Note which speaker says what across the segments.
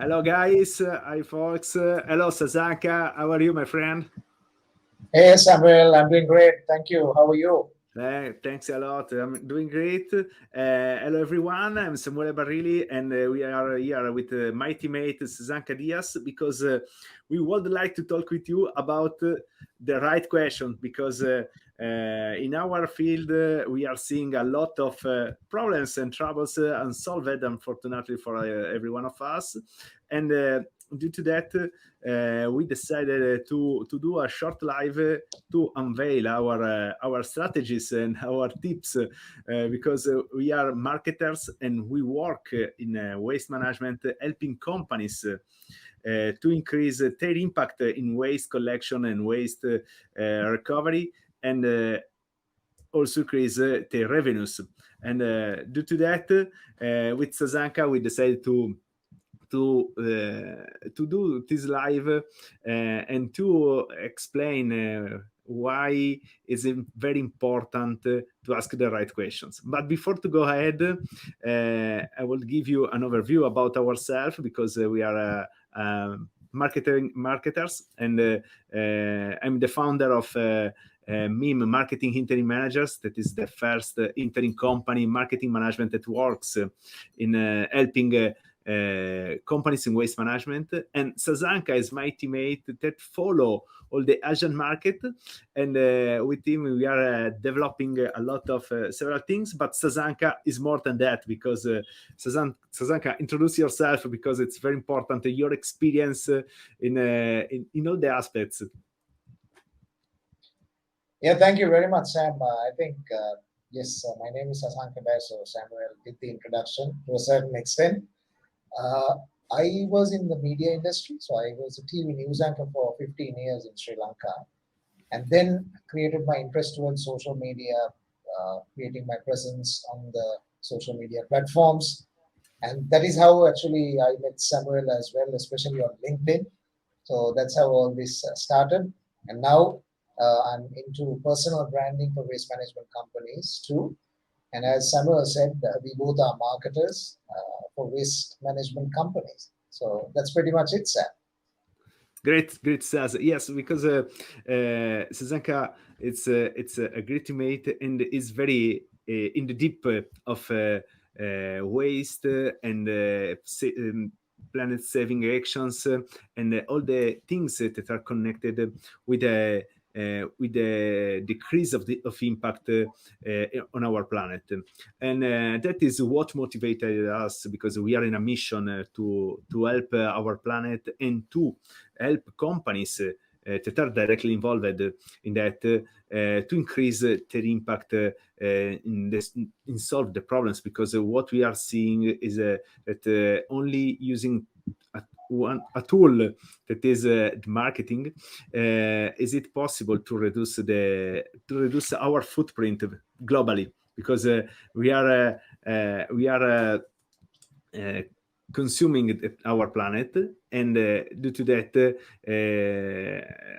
Speaker 1: Hello, guys. Hi, folks. Hello, Sasanka. How are you, my friend?
Speaker 2: Hey Samuel, I'm doing great. Thank you. How are you?
Speaker 1: Thanks a lot. I'm doing great. Hello, everyone. I'm Samuele Barilli, and we are here with my teammate Sasanka Dias because we would like to talk with you about the right question. Because in our field, we are seeing a lot of problems and troubles unsolved, unfortunately, for every one of us. And due to that, we decided to do a short live to unveil our strategies and our tips because we are marketers and we work in waste management, helping companies to increase their impact in waste collection and waste recovery, and also increase their revenues. And due to that, with Sasanka, we decided to do this live and to explain why it's very important to ask the right questions. But before to go ahead, I will give you an overview about ourselves because we are marketers, and I'm the founder of MIM, Marketing Interim Managers. That is the first interim company marketing management that works in helping companies in waste management. And Sasanka is my teammate that follow all the Asian market, and with him we are developing a lot of several things. But Sasanka is more than that, because Sasanka, introduce yourself, because it's very important your experience in all the aspects.
Speaker 2: Yeah, thank you very much, Sam. I think, yes, my name is Sasanka Dias, so Samuel did the introduction to a certain extent. Uh, I was in the media industry, so I was a TV news anchor for 15 years in Sri Lanka, and then created my interest towards social media, creating my presence on the social media platforms. And that is how actually I met Samuel as well, especially on LinkedIn. So that's how all this started. And now I'm into personal branding for waste management companies too. And as Samuel said, we both are marketers for waste management companies. So that's pretty much it, Sam.
Speaker 1: Great, Saz. Yes, because Sasanka, it's a great teammate and is very in the deep of waste and planet saving actions, and all the things that are connected with the decrease of impact on our planet. And that is what motivated us, because we are in a mission to help our planet and to help companies that are directly involved in that to increase their impact in solve the problems. Because what we are seeing is that only using a tool that is marketing, is it possible to reduce our footprint globally, because we are consuming our planet. And due to that,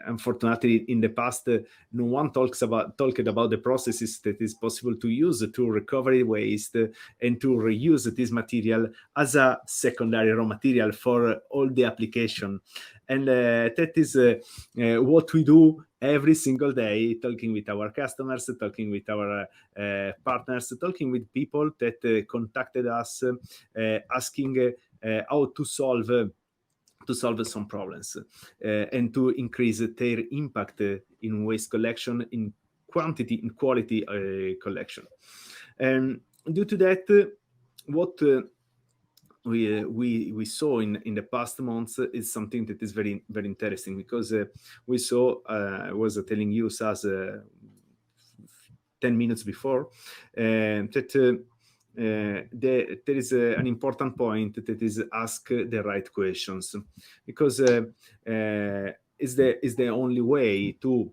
Speaker 1: unfortunately, in the past, no one talked about the processes that is possible to use to recover waste and to reuse this material as a secondary raw material for all the application. And that is what we do every single day, talking with our customers, talking with our partners, talking with people that contacted us, asking how to solve some problems and to increase their impact in waste collection, in quantity, in quality collection. And due to that, what we saw in the past months is something that is very, very interesting, because we saw, I was telling you, Sas, 10 minutes before, that there is an important point, that is ask the right questions, because is the only way to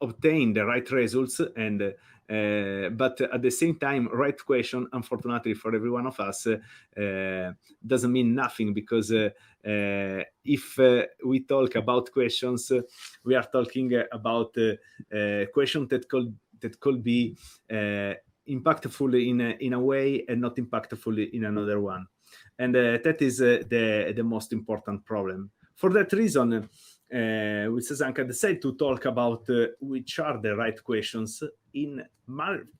Speaker 1: obtain the right results. And but at the same time, right question, unfortunately for every one of us, doesn't mean nothing, because if we talk about questions, we are talking about questions that could be impactful in a way and not impactful in another one. And that is the most important problem. For that reason, with Sasanka decided to talk about which are the right questions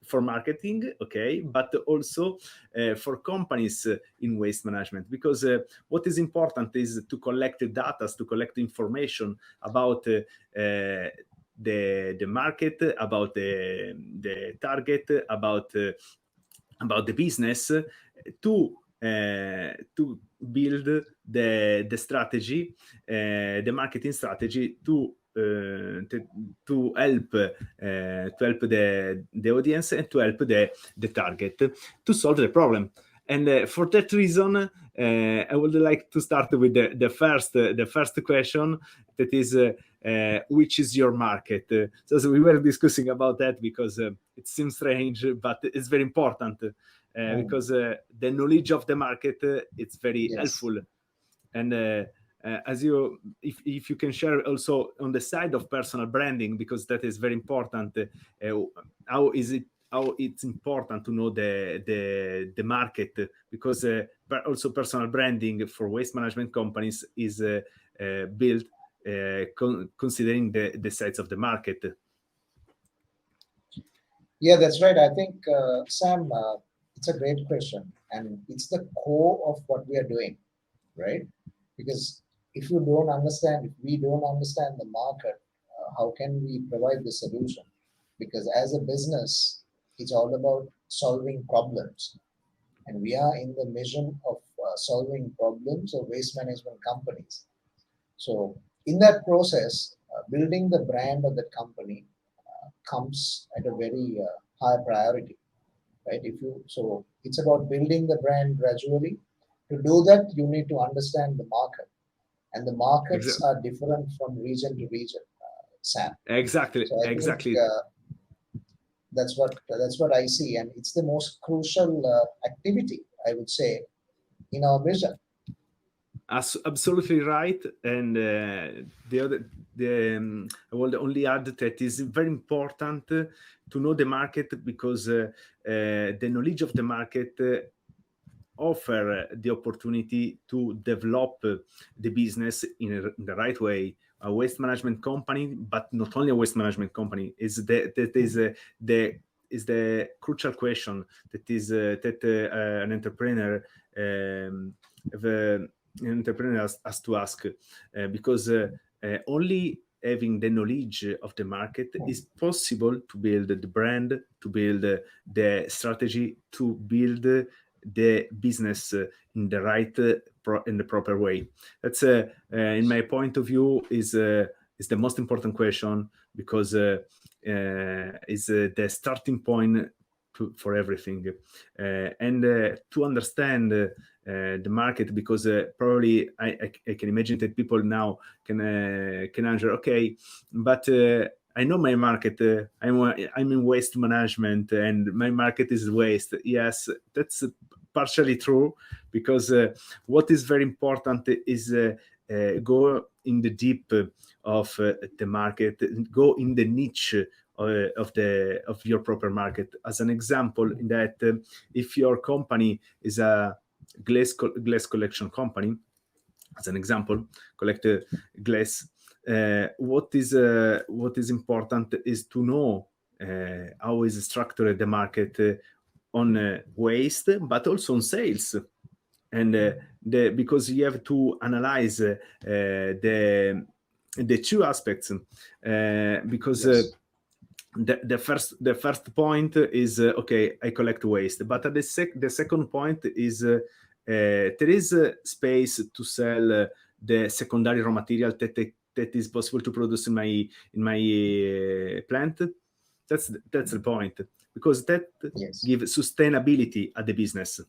Speaker 1: for marketing, okay, but also for companies in waste management, because what is important is to collect the data, to collect information about the market, about the target, about the business, to build the strategy, the marketing strategy to help the audience and to help the target to solve the problem. And for that reason, I would like to start with the first question, that is which is your market? So we were discussing about that because it seems strange, but it's very important. Because the knowledge of the market it's very helpful. And as you, if you can share also on the side of personal branding, because that is very important, how it's important to know the market, because also personal branding for waste management companies is built considering the size of the market.
Speaker 2: Yeah, that's right. I think, Sam, it's a great question, and it's the core of what we are doing, right? Because if we don't understand the market, how can we provide the solution? Because as a business, it's all about solving problems, and we are in the mission of solving problems of waste management companies. So, in that process, building the brand of the company comes at a very high priority, right? If you so, it's about building the brand gradually. To do that, you need to understand the market, and the markets are different from region to region, Sam.
Speaker 1: Exactly.
Speaker 2: So I think that's what I see, and it's the most crucial activity, I would say, in our vision.
Speaker 1: Absolutely right. And I will only add that it's very important to know the market, because the knowledge of the market offer the opportunity to develop the business in the right way. A waste management company, but not only a waste management company, is the crucial question that an entrepreneur has to ask, because only having the knowledge of the market is possible to build the brand, to build the strategy, to build the business in the right in the proper way. That's in my point of view is the most important question, because is the starting point for everything, and to understand the market, because probably I can imagine that people now can answer, okay, but I know my market. I'm in waste management, and my market is waste. Yes, that's partially true, because what is very important is go in the deep of the market, go in the niche of your proper market. As an example, in that if your company is a glass collection company, as an example, collect glass. What is important is to know how is structured the market on waste, but also on sales, and because you have to analyze the two aspects, because.
Speaker 2: Yes.
Speaker 1: The first point is okay, I collect waste, but the second point is there is space to sell the secondary raw material that is possible to produce in my plant. That's the point, because that
Speaker 2: Yes.
Speaker 1: gives sustainability at the business,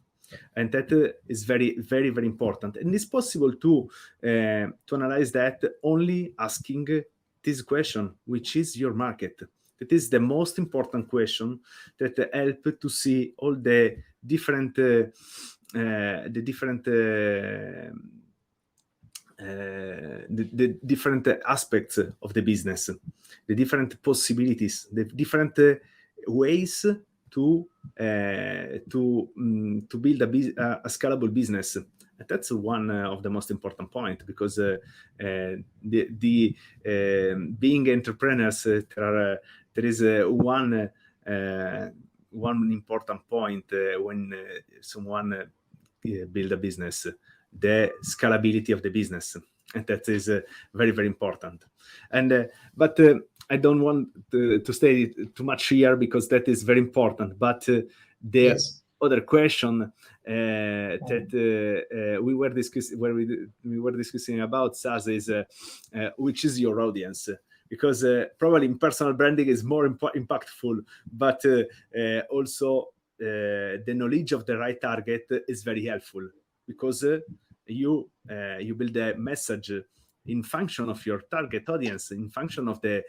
Speaker 1: and that is very very very important. And it's possible to analyze that only asking this question, which is your market. That is the most important question that help to see all the different the different aspects of the business, the different possibilities, the different ways to build a scalable business. And that's one of the most important point, because the being entrepreneurs, there is one important point when someone build a business, the scalability of the business, and that is very, very important. And but I don't want to stay too much here, because that is very important. But the
Speaker 2: Yes.
Speaker 1: other question that we were discussing, where we were discussing about SaaS, is which is your audience? Because probably in personal branding is more impactful, but also the knowledge of the right target is very helpful, because you build a message in function of your target audience, in function of the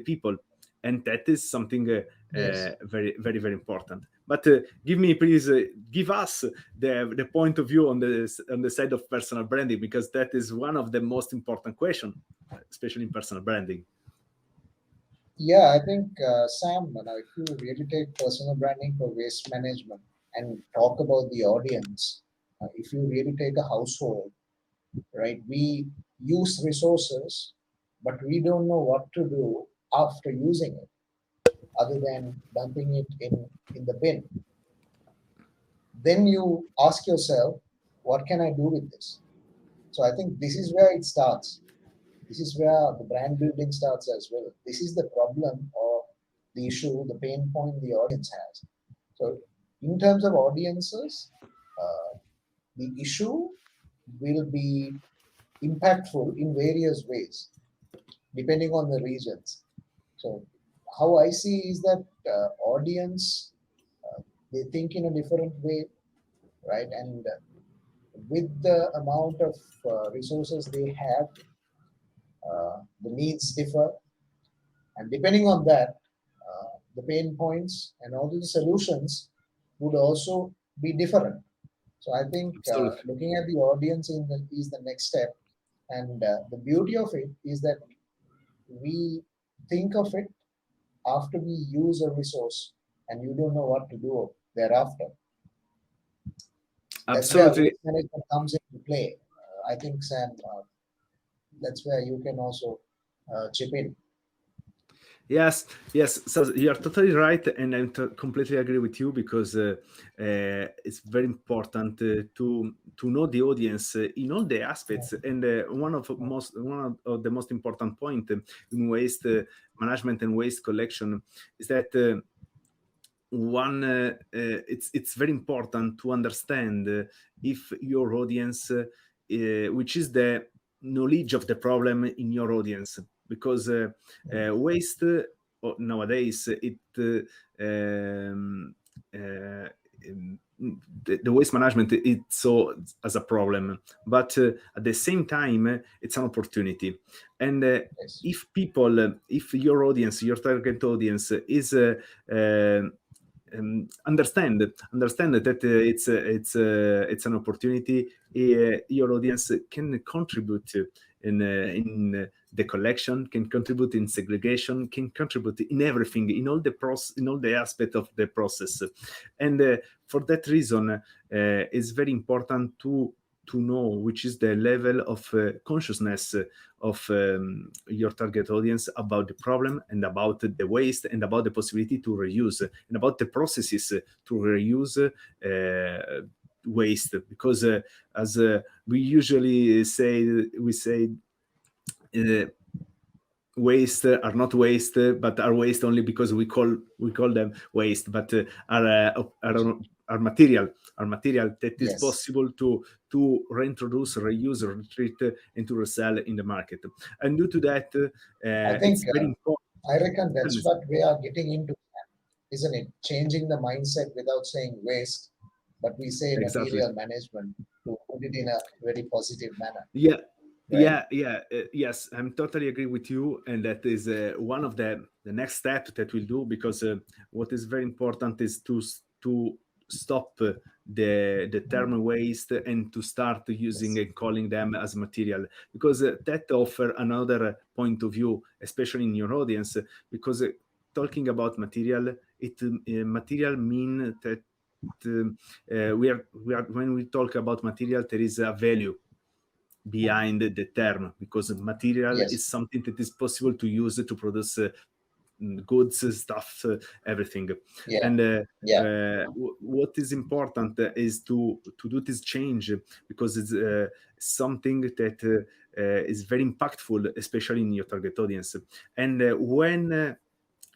Speaker 1: people, and that is something
Speaker 2: Yes.
Speaker 1: very, very, very important. But give me, please, give us the point of view on the side of personal branding, because that is one of the most important question, especially in personal branding.
Speaker 2: Yeah, I think, Sam, if you really take personal branding for waste management and talk about the audience, if you really take a household, right, we use resources, but we don't know what to do after using it, other than dumping it in the bin. Then you ask yourself, what can I do with this? So I think this is where it starts. This is where the brand building starts as well. This is the problem or the issue, the pain point the audience has. So, in terms of audiences, the issue will be impactful in various ways, depending on the regions. So, how I see is that audience, they think in a different way, right? And with the amount of resources they have, the needs differ, and depending on that, the pain points and all the solutions would also be different. So I think
Speaker 1: Absolutely.
Speaker 2: looking at the audience is the next step, and the beauty of it is that we think of it after we use a resource, and you don't know what to do thereafter. That's where
Speaker 1: Absolutely.
Speaker 2: waste management comes into play. I think, Sam, that's where you can also chip in.
Speaker 1: Yes, yes. So you're totally right, and I completely agree with you, because it's very important to know the audience in all the aspects. And one of the most important point in waste management and waste collection is that it's very important to understand if your audience, which is the knowledge of the problem in your audience, because waste nowadays it the waste management, it's so as a problem, but at the same time it's an opportunity. And
Speaker 2: Yes.
Speaker 1: if your audience, your target audience is understand that it's an opportunity, your audience can contribute in the collection, can contribute in segregation, can contribute in everything, in all the in all the aspect of the process. And for that reason, it's very important to know which is the level of consciousness of your target audience about the problem, and about the waste, and about the possibility to reuse, and about the processes to reuse waste. Because as we usually say, we say waste are not waste, but are waste only because we call them waste, but are material, that is
Speaker 2: Yes.
Speaker 1: possible to reintroduce, reuse, retreat, and to resell in the market. And due to that,
Speaker 2: I think
Speaker 1: it's very important.
Speaker 2: I reckon that's what we are getting into, isn't it? Changing the mindset without saying waste, but we say
Speaker 1: Exactly.
Speaker 2: material management to put it in a very positive manner,
Speaker 1: Yeah,
Speaker 2: right?
Speaker 1: yes, I'm totally agree with you, and that is one of the next step that we'll do, because what is very important is to stop the term waste, and to start using
Speaker 2: Yes.
Speaker 1: and calling them as material, because that offer another point of view, especially in your audience, because talking about material, material mean that we are when we talk about material, there is a value behind the term, because material
Speaker 2: Yes.
Speaker 1: is something that is possible to use to produce goods, stuff, everything.
Speaker 2: Yeah.
Speaker 1: And
Speaker 2: Yeah.
Speaker 1: what is important is to do this change, because it's something that is very impactful, especially in your target audience. And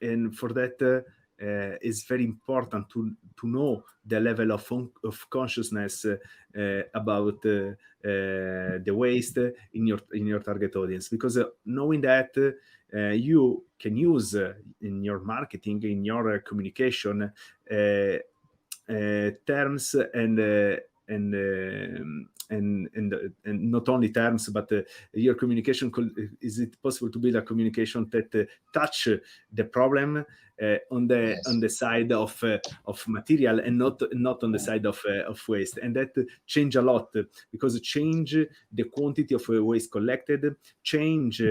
Speaker 1: and for that, it's very important to know the level of consciousness about the waste in your target audience, because knowing that you can use in your marketing, in your communication, terms and not only terms, but your communication. Is it possible to build a communication that touch the problem on
Speaker 2: Yes.
Speaker 1: the side of material, and not on the side of waste? And that change a lot, because change the quantity of waste collected, change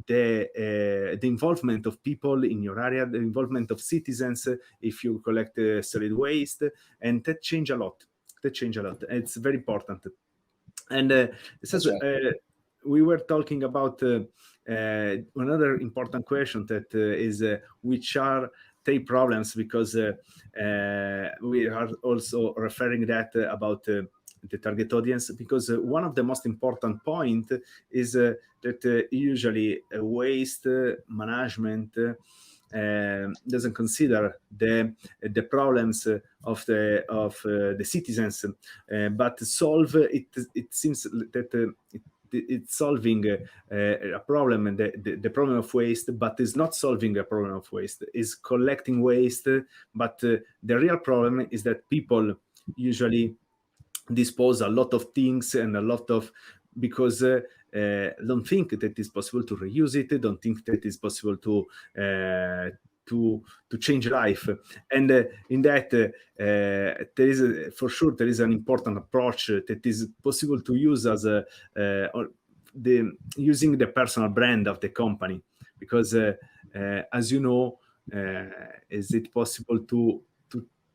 Speaker 1: the involvement of people in your area, the involvement of citizens if you collect solid waste, and that change a lot. It's very important. And this is
Speaker 2: That's right.
Speaker 1: we were talking about another important question, that is which are tape problems, because we are also referring that about the target audience, because one of the most important point is that usually waste management doesn't consider the problems of the citizens, but solve it. It seems that it's solving a problem, and the problem of waste, but is not solving a problem of waste. Is collecting waste, but the real problem is that people usually dispose a lot of things, and a lot of, because don't think that it's possible to reuse it, don't think that it's possible to change life. And in that there is for sure there is an important approach that is possible to use as or the using the personal brand of the company, because as you know, is it possible to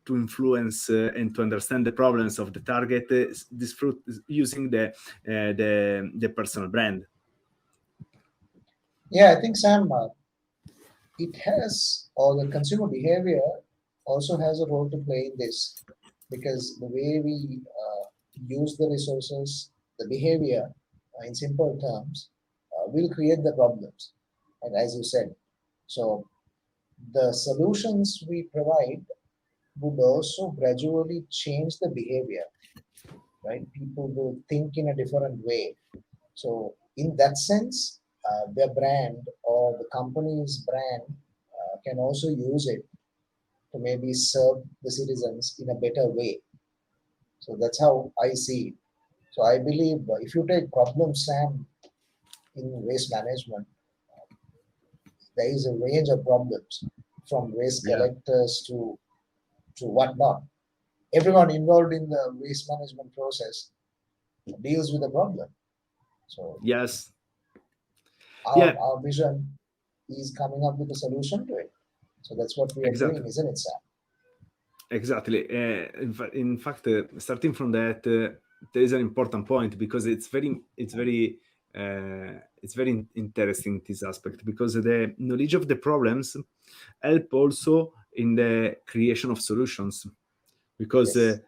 Speaker 1: influence and to understand the problems of the target, this fruit using the personal brand.
Speaker 2: Yeah, I think, Sam, it has, or the consumer behavior also has a role to play in this, because the way we use the resources, the behavior, in simple terms, will create the problems. And as you said, so the solutions we provide would also gradually change the behavior, right? People will think in a different way. So, in that sense, their brand or the company's brand can also use it to maybe serve the citizens in a better way. So that's how I see it. So I believe if you take problems, Sam, in waste management, there is a range of problems from waste
Speaker 1: Yeah.
Speaker 2: collectors to whatnot. Everyone involved in the waste management process deals with the problem. So
Speaker 1: Yes.
Speaker 2: our,
Speaker 1: Yeah.
Speaker 2: our vision is coming up with a solution to it. So that's what we are doing,
Speaker 1: Exactly.
Speaker 2: isn't it, Sam?
Speaker 1: Exactly. In fact, starting from that, there is an important point, because it's very interesting, this aspect, because the knowledge of the problems help also in the creation of solutions, because
Speaker 2: Yes.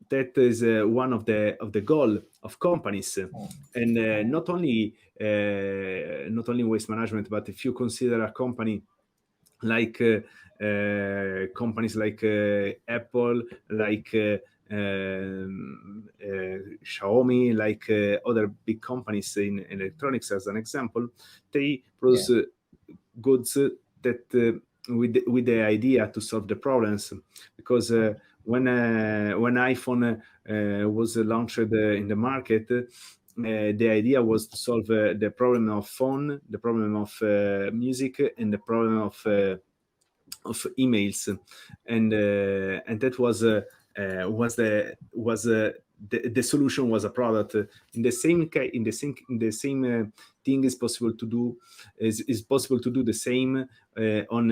Speaker 1: that is one of the goal of companies, and not only waste management, but if you consider a company like companies like Apple, like Xiaomi, like other big companies in electronics, as an example, they
Speaker 2: Yeah.
Speaker 1: produce goods that with the idea to solve the problems, because when iPhone was launched in the market, the idea was to solve the problem of phone, the problem of music, and the problem of emails, and that was the solution was a product. In the same thing is possible to do is possible to do the same on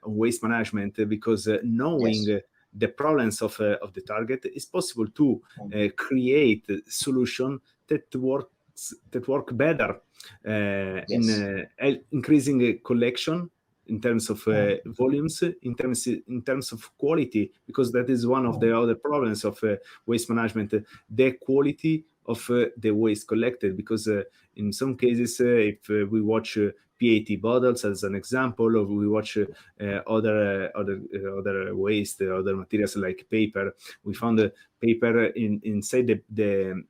Speaker 1: waste management, because knowing
Speaker 2: Yes.
Speaker 1: the problems of the target, is possible to create solution that work better in
Speaker 2: Yes.
Speaker 1: increasing collection in terms of
Speaker 2: Mm.
Speaker 1: volumes, in terms of quality, because that is one of the other problems of waste management, the quality of the waste collected. Because in some cases, if we watch PET bottles as an example, or we watch other waste, other materials like paper, we found paper inside the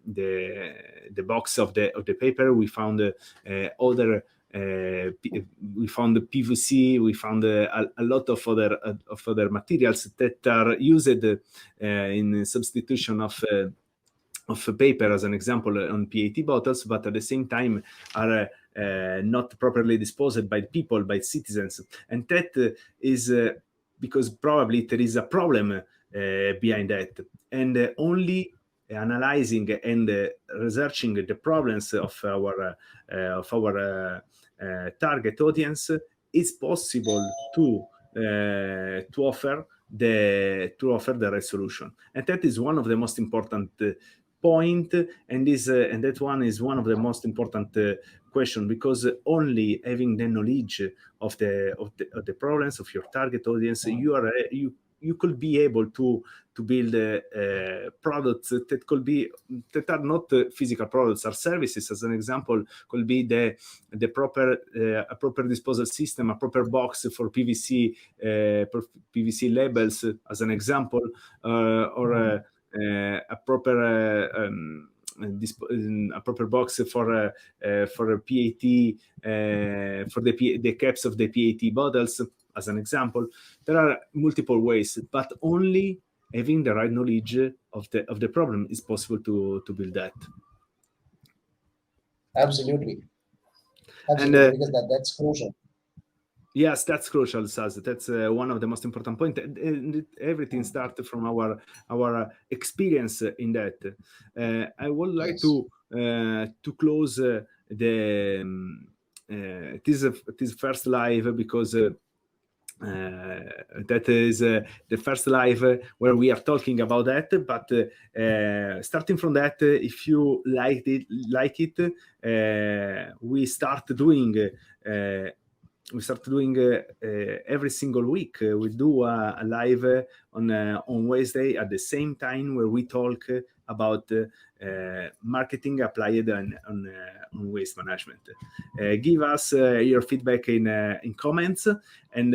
Speaker 1: box of the paper. We found other. We found PVC. We found a lot of other materials that are used in substitution of paper, as an example, on PET bottles, but at the same time are not properly disposed by people, by citizens. And that is because probably there is a problem behind that. And only analyzing and researching the problems of our target audience, is possible to offer the right solution. And that is one of the most important point, and that one is one of the most important question, because only having the knowledge of the problems of your target audience, you could be able to build products that are not physical products, are services. As an example, could be the proper a proper disposal system, a proper box for PVC labels, as an example, or a proper a proper box for a PET, for the caps of the PET bottles, as an example. There are multiple ways, but only having the right knowledge of the problem is possible to build that.
Speaker 2: Absolutely.
Speaker 1: And
Speaker 2: Absolutely, because that's crucial.
Speaker 1: yes, that's crucial, Saz. That's one of the most important points. Everything starts from our experience in that. I would like
Speaker 2: Yes.
Speaker 1: to close this first live, because that is the first live where we are talking about that. But starting from that, if you like it, we start doing. Every single week. We do a live on Wednesday at the same time, where we talk about marketing applied on waste management. Give us your feedback in comments, and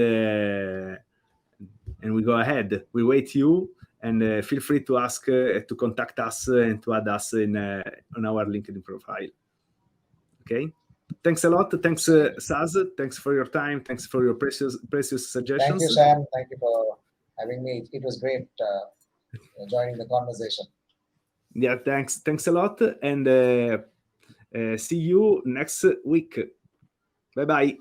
Speaker 1: we go ahead. We wait you, and feel free to ask to contact us and to add us on our LinkedIn profile. Okay. Thanks a lot. Thanks, Saz. Thanks for your time. Thanks for your precious
Speaker 2: Thank you,
Speaker 1: suggestions.
Speaker 2: Sam. Thank you for having me. It was great joining the conversation.
Speaker 1: Yeah, thanks a lot, and see you next week. Bye bye.